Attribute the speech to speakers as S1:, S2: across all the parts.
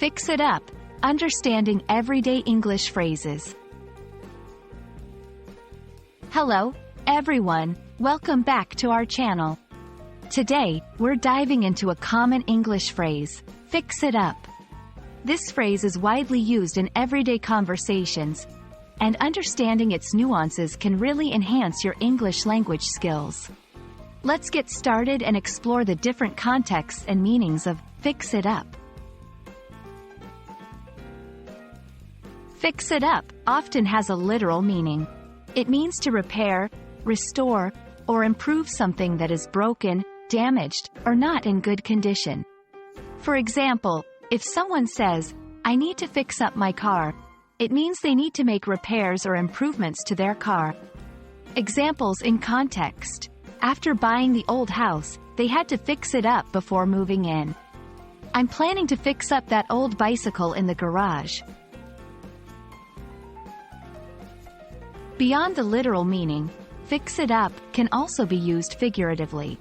S1: Fix it up. Understanding everyday English phrases. Hello, everyone. Welcome back to our channel. Today, we're diving into a common English phrase, fix it up. This phrase is widely used in everyday conversations, and understanding its nuances can really enhance your English language skills. Let's get started and explore the different contexts and meanings of fix it up. Fix it up often has a literal meaning. It means to repair, restore, or improve something that is broken, damaged, or not in good condition. For example, if someone says, "I need to fix up my car," it means they need to make repairs or improvements to their car. Examples in context. After buying the old house, they had to fix it up before moving in. I'm planning to fix up that old bicycle in the garage. Beyond the literal meaning, fix it up can also be used figuratively.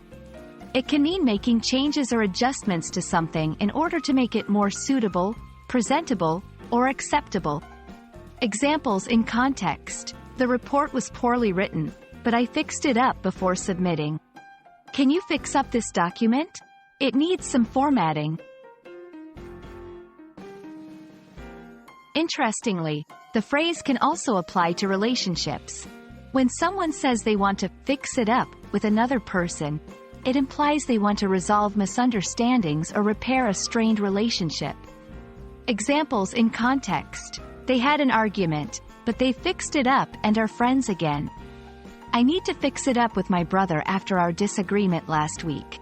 S1: It can mean making changes or adjustments to something in order to make it more suitable, presentable, or acceptable. Examples in context. The report was poorly written, but I fixed it up before submitting. Can you fix up this document? It needs some formatting. Interestingly, the phrase can also apply to relationships. When someone says they want to fix it up with another person, it implies they want to resolve misunderstandings or repair a strained relationship. Examples in context. They had an argument, but they fixed it up and are friends again. I need to fix it up with my brother after our disagreement last week.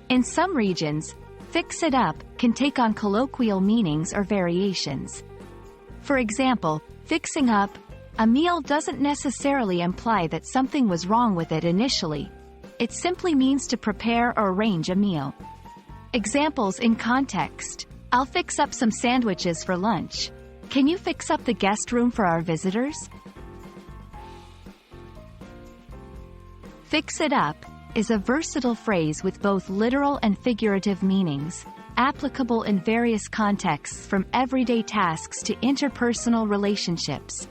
S1: In some regions, fix it up can take on colloquial meanings or variations. For example, fixing up a meal doesn't necessarily imply that something was wrong with it initially. It simply means to prepare or arrange a meal. Examples in context. I'll fix up some sandwiches for lunch. Can you fix up the guest room for our visitors? Fix it up is a versatile phrase with both literal and figurative meanings, applicable in various contexts from everyday tasks to interpersonal relationships.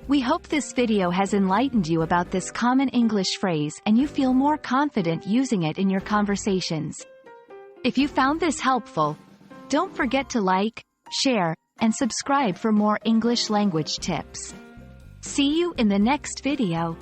S1: We hope this video has enlightened you about this common English phrase and you feel more confident using it in your conversations. If you found this helpful, don't forget to like, share, and subscribe for more English language tips. See you in the next video.